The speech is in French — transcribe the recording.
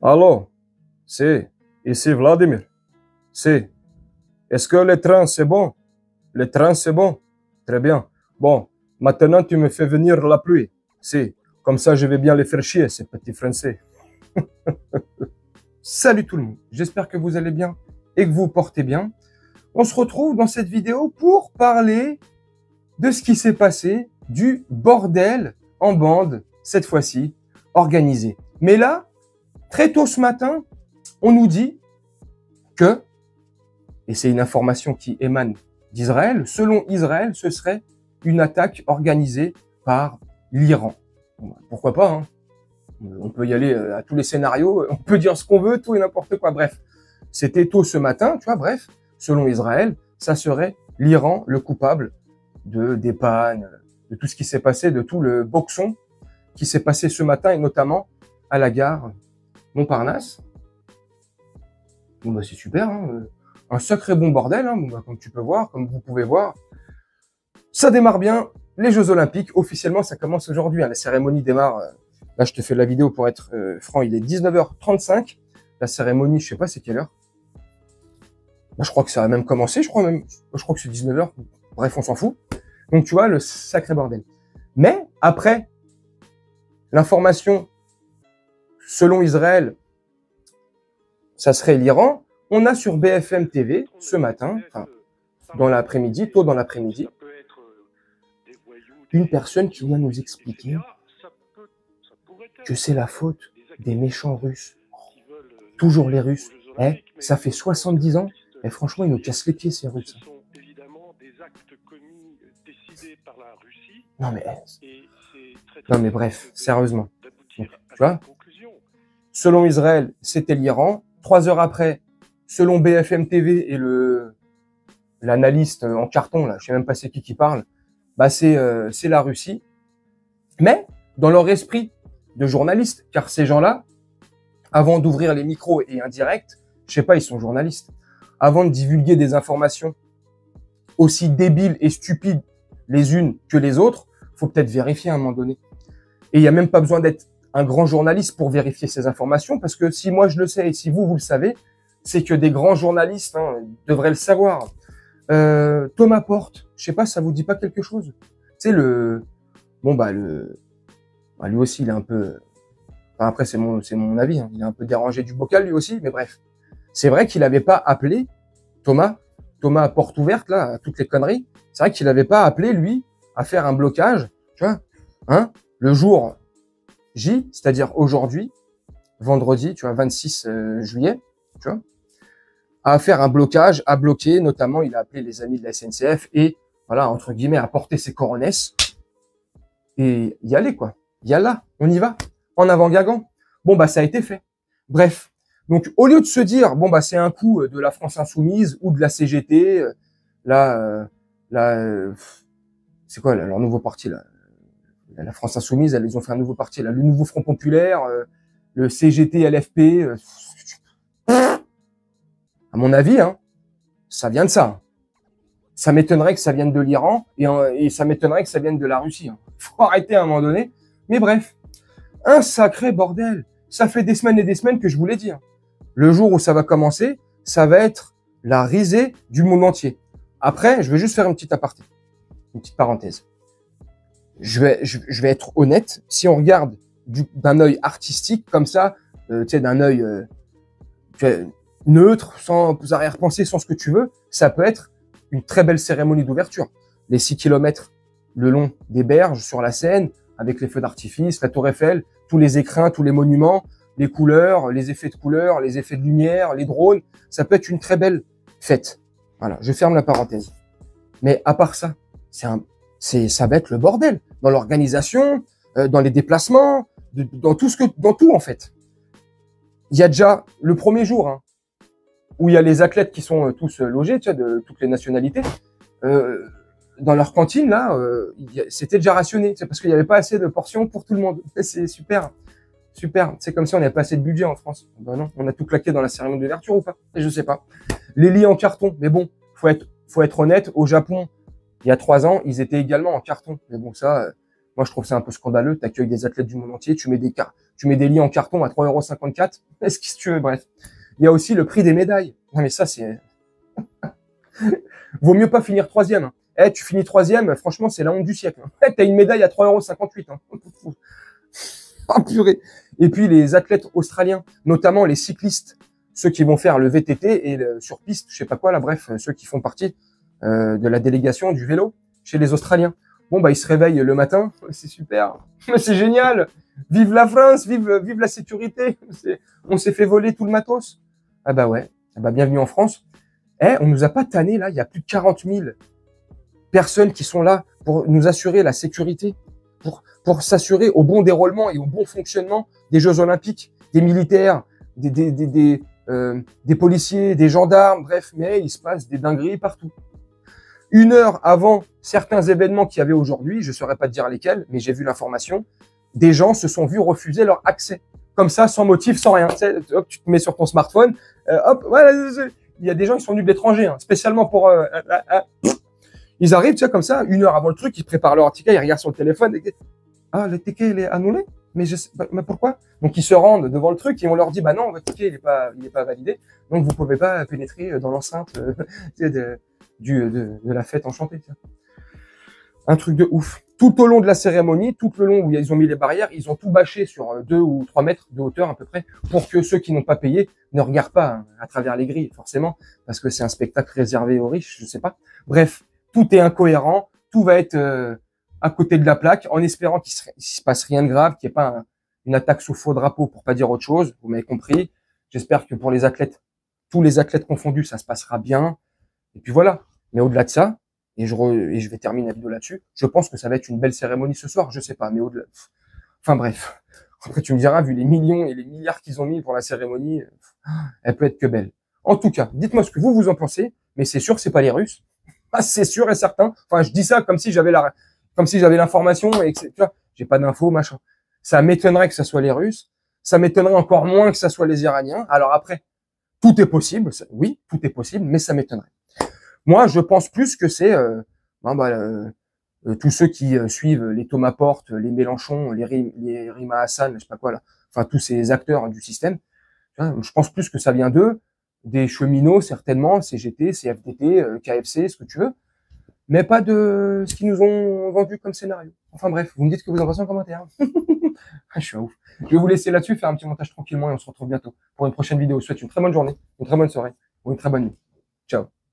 Allô, c'est ici Vladimir. C'est. Est-ce que le train c'est bon? Le train c'est bon? Très bien. Bon, maintenant tu me fais venir la pluie. C'est. Comme ça je vais bien les faire chier, ces petits Français. Salut tout le monde, j'espère que vous allez bien et que vous vous portez bien. On se retrouve dans cette vidéo pour parler de ce qui s'est passé, du bordel en bande, cette fois-ci, organisé. Mais là, très tôt ce matin, on nous dit que, et c'est une information qui émane d'Israël, selon Israël, ce serait une attaque organisée par l'Iran. Bon, pourquoi pas, hein? On peut y aller à tous les scénarios, on peut dire ce qu'on veut, tout et n'importe quoi. Bref, c'était tôt ce matin, tu vois, bref, selon Israël, ça serait l'Iran le coupable des pannes, de tout ce qui s'est passé, de tout le boxon qui s'est passé ce matin, et notamment à la gare Montparnasse. Bon, bah, c'est super, hein. Un sacré bon bordel, hein. Bon, bah, comme tu peux voir, comme vous pouvez voir. Ça démarre bien, les Jeux Olympiques, officiellement, ça commence aujourd'hui, hein. La cérémonie démarre, là, je te fais la vidéo pour être franc, il est 19h35. La cérémonie, je sais pas c'est quelle heure. Bah, je crois que ça a même commencé, je crois que c'est 19h. Bref, on s'en fout. Donc, tu vois, le sacré bordel. Mais, après, l'information, selon Israël, ça serait l'Iran. On a sur BFM TV, ce matin, enfin, dans l'après-midi, tôt dans l'après-midi, une personne qui vient nous expliquer que c'est la faute des méchants Russes. Toujours les Russes. Eh, ça fait 70 ans, et franchement, ils nous cassent les pieds, ces Russes. Non mais bref, sérieusement. Donc, tu vois, selon Israël, c'était l'Iran. 3 heures après, selon BFM TV et l'analyste en carton, là, je sais même pas c'est qui parle, bah c'est la Russie. Mais dans leur esprit de journalistes, car ces gens-là, avant d'ouvrir les micros et indirect, je sais pas, ils sont journalistes, avant de divulguer des informations aussi débiles et stupides les unes que les autres, faut peut-être vérifier à un moment donné. Et il n'y a même pas besoin d'être un grand journaliste pour vérifier ces informations, parce que si moi je le sais et si vous le savez, c'est que des grands journalistes devraient le savoir. Thomas Porte, je sais pas, ça vous dit pas quelque chose? Tu sais, lui aussi, il est un peu... Enfin, après, c'est mon avis, hein. Il est un peu dérangé du bocal, lui aussi, mais bref. C'est vrai qu'il n'avait pas appelé Thomas à porte ouverte, là, à toutes les conneries. C'est vrai qu'il n'avait pas appelé, lui, à faire un blocage, tu vois, hein, le jour J, c'est-à-dire aujourd'hui, vendredi, tu vois, 26 juillet, tu vois, à faire un blocage, à bloquer, notamment, il a appelé les amis de la SNCF et, voilà, entre guillemets, à porter ses coronesses et y aller, quoi. Y aller, on y va, en avant Guingamp. Bon, bah, ça a été fait. Bref. Donc, au lieu de se dire, bon, bah, c'est un coup de la France Insoumise ou de la CGT, c'est quoi, là, leur nouveau parti, là? La France Insoumise, ils ont fait un nouveau parti, là, le nouveau Front Populaire, le CGT, LFP, à mon avis, hein, ça vient de ça. Ça m'étonnerait que ça vienne de l'Iran et ça m'étonnerait que ça vienne de la Russie. Hein. Faut arrêter à un moment donné. Mais bref, un sacré bordel. Ça fait des semaines et des semaines que je vous l'ai dit. Hein. Le jour où ça va commencer, ça va être la risée du monde entier. Après, je vais juste faire une petite aparté, une petite parenthèse. Je vais être honnête. Si on regarde d'un œil artistique comme ça, tu sais, d'un œil neutre, sans arrière-pensée, sans ce que tu veux, ça peut être une très belle cérémonie d'ouverture. Les 6 kilomètres le long des berges sur la Seine, avec les feux d'artifice, la tour Eiffel, tous les écrins, tous les monuments, les couleurs, les effets de couleurs, les effets de lumière, les drones, ça peut être une très belle fête. Voilà, je ferme la parenthèse. Mais à part ça, ça va être le bordel dans l'organisation, dans les déplacements, dans tout en fait. Il y a déjà le premier jour, hein, où il y a les athlètes qui sont tous logés, tu vois, de toutes les nationalités. Dans leur cantine, là, c'était déjà rationné. C'est parce qu'il n'y avait pas assez de portions pour tout le monde. C'est super. Super. C'est comme si on n'avait pas assez de budget en France. Ben non, on a tout claqué dans la cérémonie d'ouverture ou pas? Je sais pas. Les lits en carton. Mais bon, faut être honnête. Au Japon, il y a 3 ans, ils étaient également en carton. Mais bon, ça, Moi, je trouve ça un peu scandaleux. Tu accueilles des athlètes du monde entier, tu mets des lits en carton à 3,54 €. Est-ce que tu veux? Bref. Il y a aussi le prix des médailles. Non, mais ça, c'est... Vaut mieux pas finir troisième. Hein. Tu finis troisième, franchement, c'est la honte du siècle. Hein. T'as une médaille à 3,58 €. Hein. Oh, purée. Et puis, les athlètes australiens, notamment les cyclistes, ceux qui vont faire le VTT et le sur piste, je sais pas quoi, là, bref, ceux qui font partie de la délégation du vélo chez les Australiens. Bon, bah, ils se réveillent le matin. C'est super. C'est génial. Vive la France, vive la sécurité. On s'est fait voler tout le matos. Ah bah ouais. Ah bah, bienvenue en France. On nous a pas tanné, là. Il y a plus de 40 000 personnes qui sont là pour nous assurer la sécurité, pour s'assurer au bon déroulement et au bon fonctionnement des Jeux Olympiques, des militaires, des policiers, des gendarmes, bref. Mais il se passe des dingueries partout. 1 heure avant certains événements qu'il y avait aujourd'hui, je ne saurais pas te dire lesquels, mais j'ai vu l'information, des gens se sont vus refuser leur accès. Comme ça, sans motif, sans rien. Tu sais, hop, tu te mets sur ton smartphone, hop, voilà, il y a des gens qui sont venus de l'étranger, hein, spécialement pour... Ils arrivent, tu sais, comme ça, 1 heure avant le truc, ils préparent leur ticket, ils regardent sur le téléphone, et... Ah, le ticket, il est annulé? Mais mais pourquoi? Donc, ils se rendent devant le truc et on leur dit, bah non, votre ticket, il est pas validé, donc vous pouvez pas pénétrer dans l'enceinte de la fête enchantée. Tiens. Un truc de ouf. Tout au long de la cérémonie, tout le long où ils ont mis les barrières, ils ont tout bâché sur 2 ou 3 mètres de hauteur à peu près, pour que ceux qui n'ont pas payé ne regardent pas hein, à travers les grilles, forcément, parce que c'est un spectacle réservé aux riches, je sais pas. Bref, tout est incohérent, tout va être à côté de la plaque, en espérant qu'il se passe rien de grave, qu'il n'y ait pas une attaque sous faux drapeau, pour pas dire autre chose, vous m'avez compris. J'espère que pour les athlètes, tous les athlètes confondus, ça se passera bien. Et puis voilà. Mais au-delà de ça, et je vais terminer la vidéo là-dessus, je pense que ça va être une belle cérémonie ce soir, je sais pas, mais au-delà... Enfin bref. Après, tu me diras, vu les millions et les milliards qu'ils ont mis pour la cérémonie, elle peut être que belle. En tout cas, dites-moi ce que vous en pensez, mais c'est sûr que c'est pas les Russes. Ah, c'est sûr et certain. Enfin, je dis ça comme si j'avais l'information et que tu vois, j'ai pas d'infos, machin. Ça m'étonnerait que ça soit les Russes. Ça m'étonnerait encore moins que ça soit les Iraniens. Alors après, tout est possible. Oui, tout est possible, mais ça m'étonnerait. Moi, je pense plus que c'est tous ceux qui suivent les Thomas Porte, les Mélenchon, les Rima Hassan, je sais pas quoi là, enfin tous ces acteurs du système. Je pense plus que ça vient d'eux, des cheminots certainement, CGT, CFDT, KFC, ce que tu veux, mais pas de ce qu'ils nous ont vendu comme scénario. Enfin bref, vous me dites ce que vous en pensez en commentaire. Je suis un ouf. Je vais vous laisser là-dessus, faire un petit montage tranquillement et on se retrouve bientôt pour une prochaine vidéo. Je vous souhaite une très bonne journée, une très bonne soirée ou une très bonne nuit. Ciao.